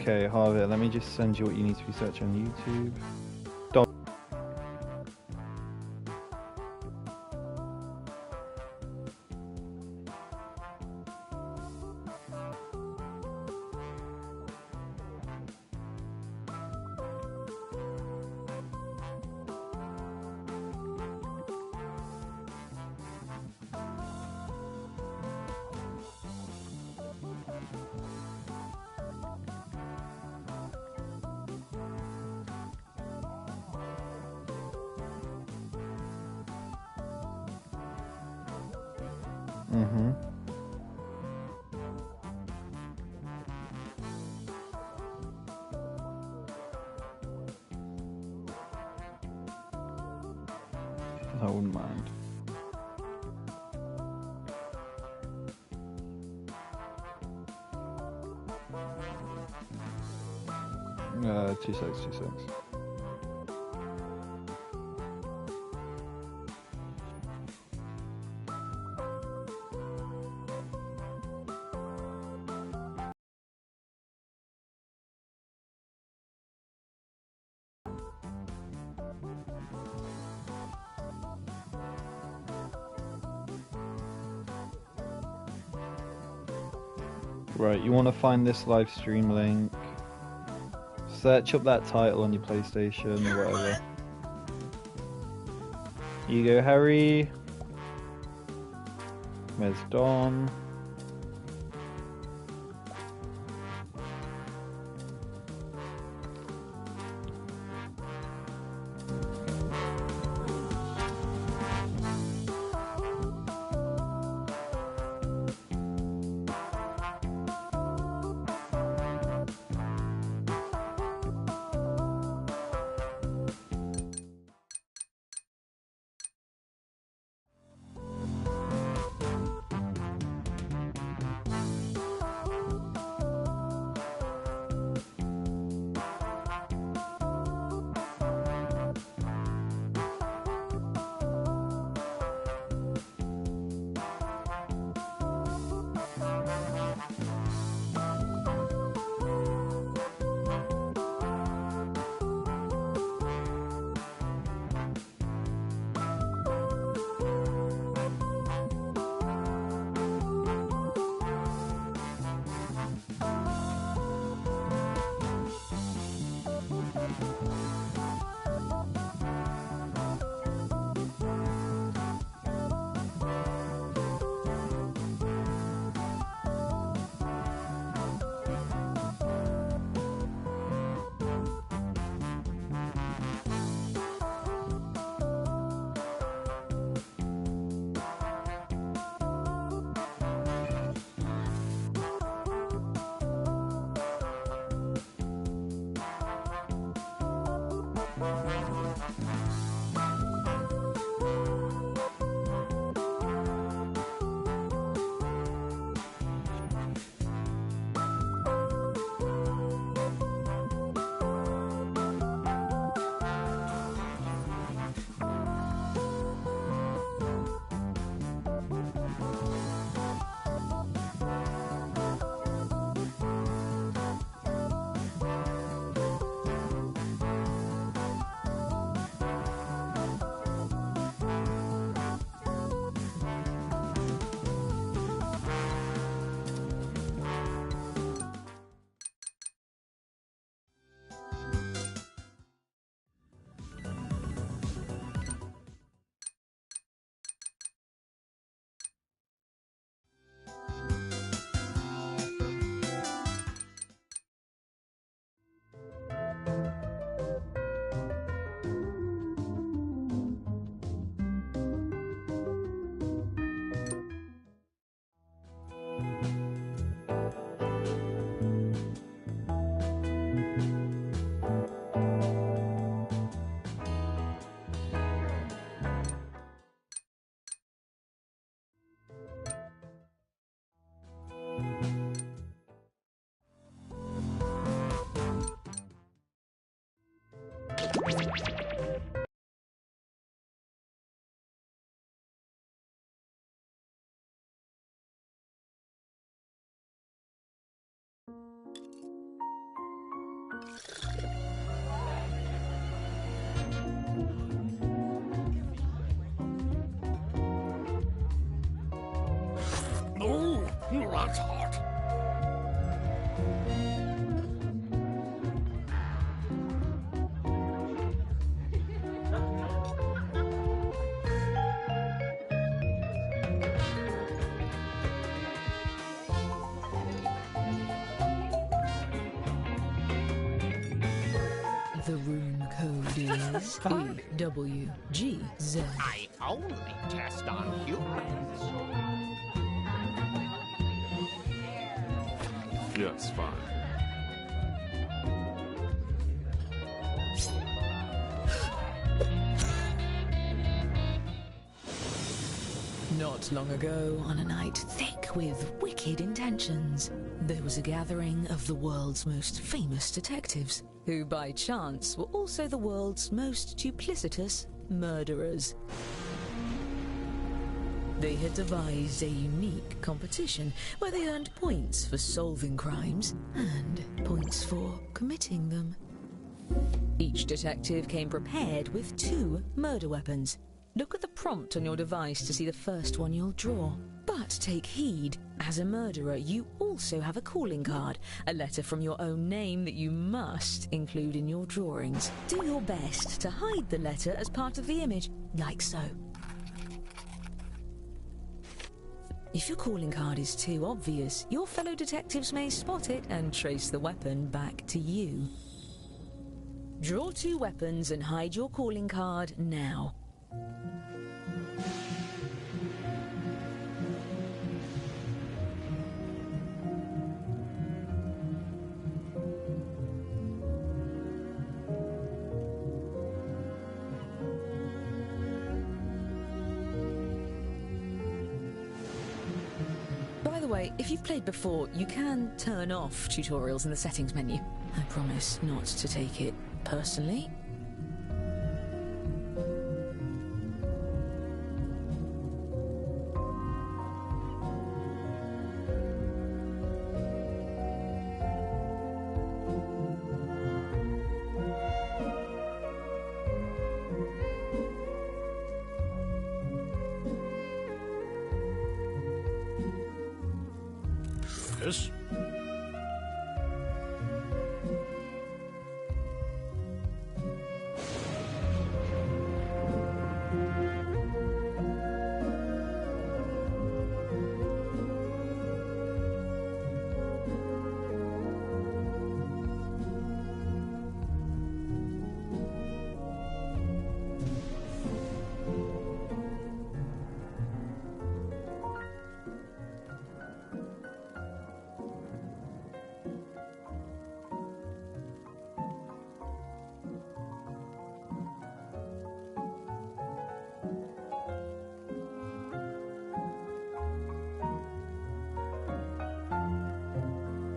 Okay, Harvey, let me just send you what you need to be searching on YouTube. Mm-hmm. I wouldn't mind. Two secs. Right, you want to find this live stream link. Search up that title on your PlayStation or whatever. Here you go, Harry. Where's Dom? Oh, that's hot. The rune code is EWGZ. I only test on humans. Yes, fine. Not long ago, on a night thick with wicked intentions, there was a gathering of the world's most famous detectives, who by chance were also the world's most duplicitous murderers. They had devised a unique competition where they earned points for solving crimes and points for committing them. Each detective came prepared with 2 murder weapons. Look at the prompt on your device to see the first one you'll draw. But take heed, as a murderer you also have a calling card, a letter from your own name that you must include in your drawings. Do your best to hide the letter as part of the image, like so. If your calling card is too obvious, your fellow detectives may spot it and trace the weapon back to you. Draw 2 weapons and hide your calling card now. By the way, if you've played before, you can turn off tutorials in the settings menu. I promise not to take it personally. Yes?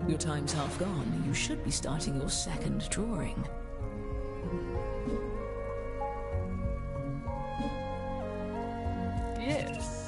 Your time's half gone. You should be starting your second drawing. Yes.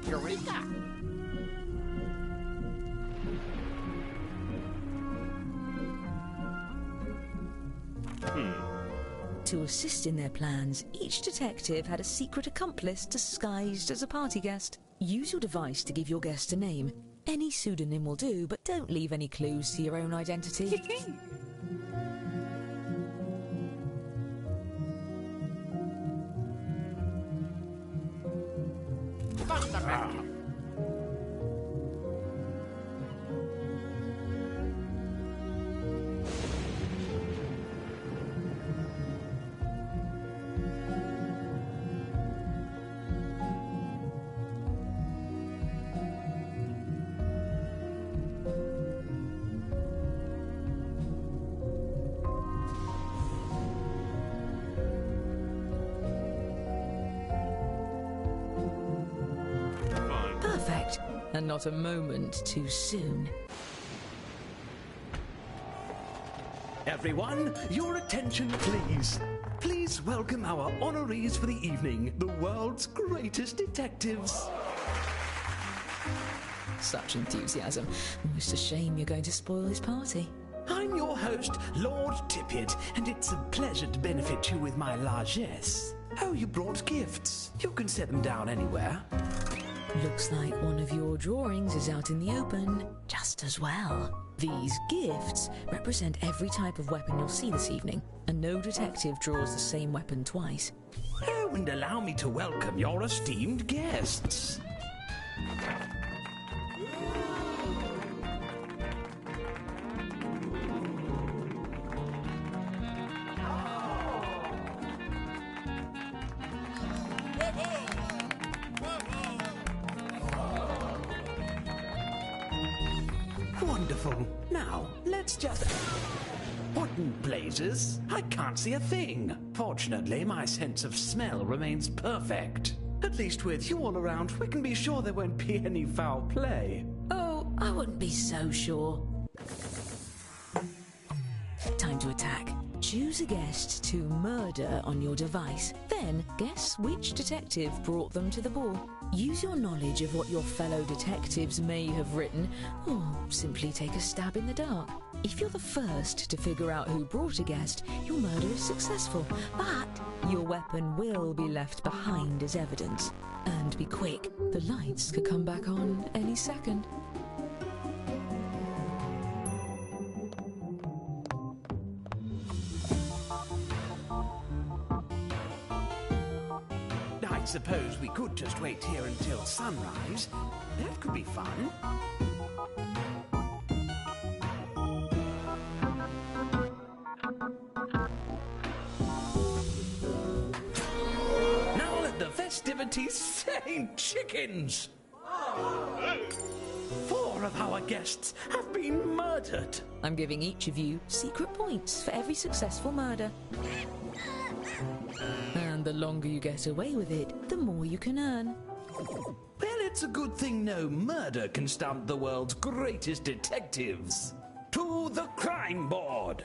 Eureka! To assist in their plans, each detective had a secret accomplice disguised as a party guest. Use your device to give your guest a name. Any pseudonym will do, but don't leave any clues to your own identity. Fundamental. and not a moment too soon. Everyone, your attention please. Please welcome our honorees for the evening, the world's greatest detectives. Such enthusiasm. Almost a shame you're going to spoil his party. I'm your host, Lord Tippett, and it's a pleasure to benefit you with my largesse. Oh, you brought gifts. You can set them down anywhere. Looks like one of your drawings is out in the open, just as well. These gifts represent every type of weapon you'll see this evening, and no detective draws the same weapon twice. Oh, and allow me to welcome your esteemed guests. Wonderful. Now, let's just... What in blazes? I can't see a thing. Fortunately, my sense of smell remains perfect. At least with you all around, we can be sure there won't be any foul play. Oh, I wouldn't be so sure. Time to attack. Choose a guest to murder on your device. Then guess which detective brought them to the ball. Use your knowledge of what your fellow detectives may have written, or simply take a stab in the dark. If you're the first to figure out who brought a guest, your murder is successful, but your weapon will be left behind as evidence. And be quick, the lights could come back on any second. I suppose we could just wait here until sunrise. That could be fun. Now let the festivities say chickens! 4 of our guests have been murdered. I'm giving each of you secret points for every successful murder. And the longer you get away with it, the more you can earn. Well, it's a good thing no murder can stump the world's greatest detectives. To the crime board!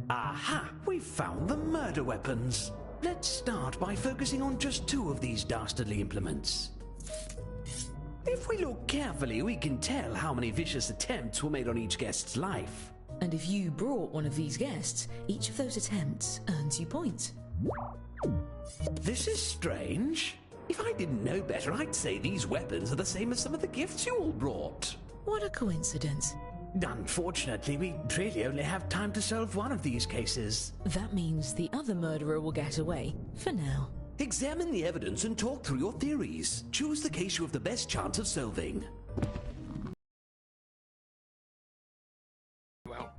Aha! We've found the murder weapons. Let's start by focusing on just 2 of these dastardly implements. If we look carefully, we can tell how many vicious attempts were made on each guest's life. And if you brought one of these guests, each of those attempts earns you points. This is strange. If I didn't know better, I'd say these weapons are the same as some of the gifts you all brought. What a coincidence. Unfortunately, we really only have time to solve one of these cases. That means the other murderer will get away, for now. Examine the evidence and talk through your theories. Choose the case you have the best chance of solving. Well,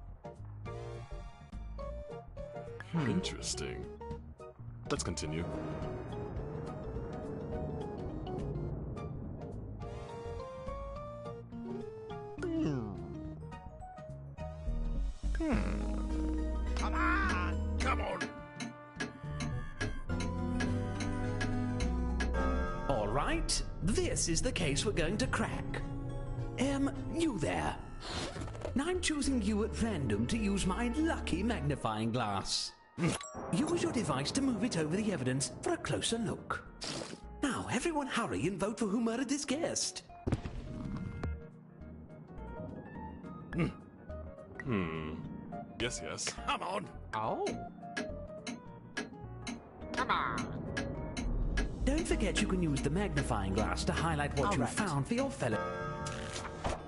Interesting. Let's continue. come on! Come on! All right, this is the case we're going to crack. You there. Now I'm choosing you at random to use my lucky magnifying glass. Use your device to move it over the evidence for a closer look. Now, everyone hurry and vote for who murdered this guest. Yes. Come on! Oh. Come on! Don't forget you can use the magnifying glass to highlight what you found for your fellow...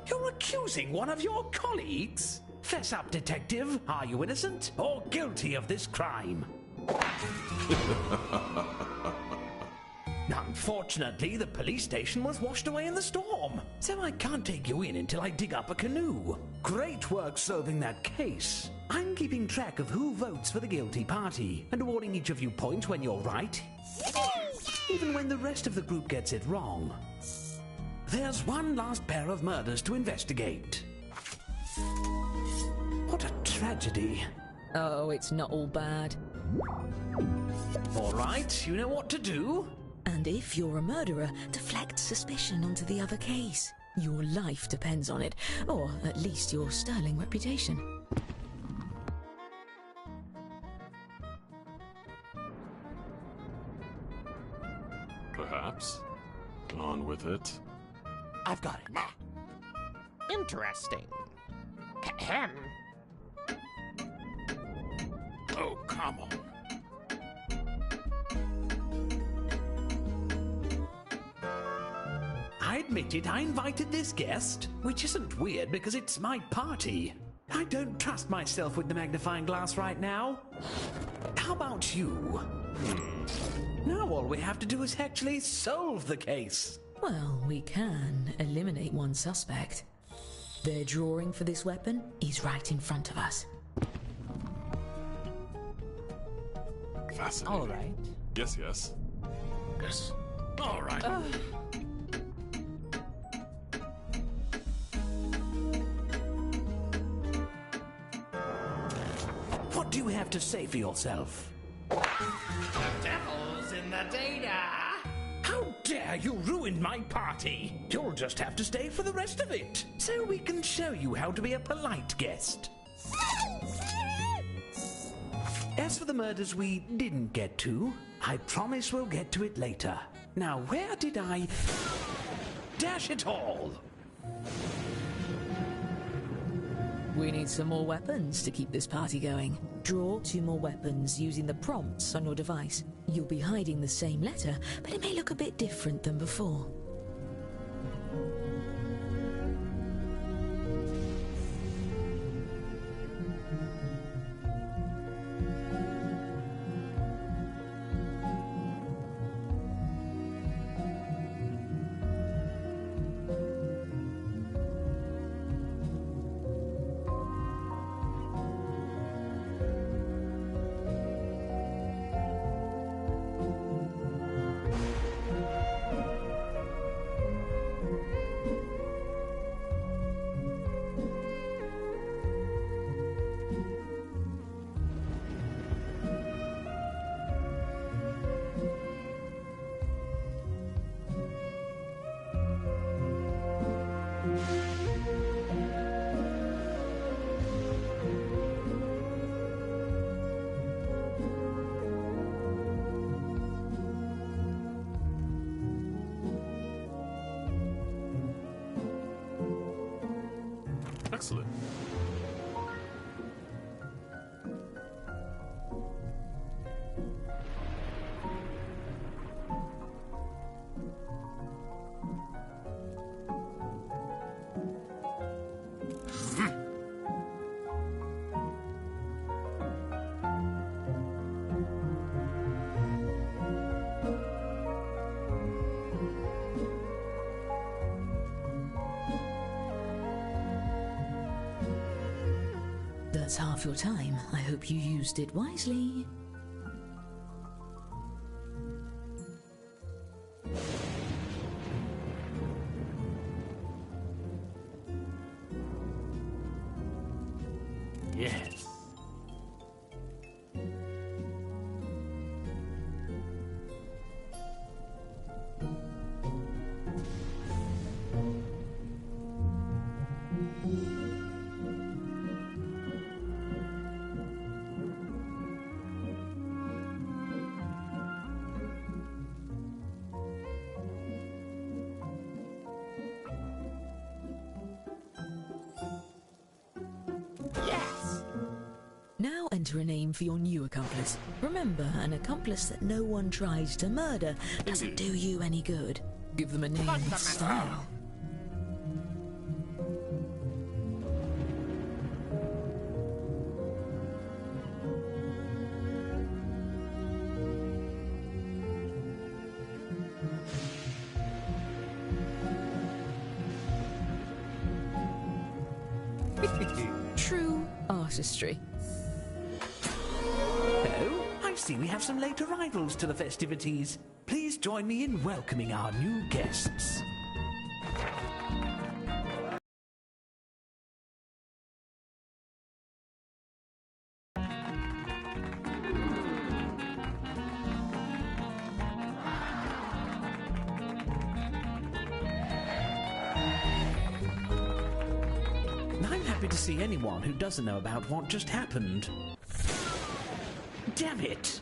You're accusing one of your colleagues? Fess up, detective. Are you innocent or guilty of this crime? Unfortunately, the police station was washed away in the storm, so I can't take you in until I dig up a canoe. Great work solving that case. I'm keeping track of who votes for the guilty party and awarding each of you points when you're right, even when the rest of the group gets it wrong. There's one last pair of murders to investigate. What a tragedy. Oh, it's not all bad. All right, you know what to do? And if you're a murderer, deflect suspicion onto the other case. Your life depends on it, or at least your sterling reputation. Perhaps. On with it. I've got it. Interesting. Ahem. Oh, come on. I admit it, I invited this guest, which isn't weird because it's my party. I don't trust myself with the magnifying glass right now. How about you? Now all we have to do is actually solve the case. Well, we can eliminate one suspect. Their drawing for this weapon is right in front of us. Fascinating. All right. Yes, yes. Yes. All right. What do you have to say for yourself? Devil's in the data. How dare you ruin my party? You'll just have to stay for the rest of it, so we can show you how to be a polite guest. As for the murders we didn't get to, I promise we'll get to it later. Now, where did I... Dash it all! We need some more weapons to keep this party going. Draw 2 more weapons using the prompts on your device. You'll be hiding the same letter, but it may look a bit different than before. Excellent. That's half your time. I hope you used it wisely. Yes. Now enter a name for your new accomplice. Remember, an accomplice that no one tries to murder doesn't do you any good. Give them a name with style. True artistry. Oh, I see we have some late arrivals to the festivities. Please join me in welcoming our new guests. happy to see anyone who doesn't know about what just happened. Damn it!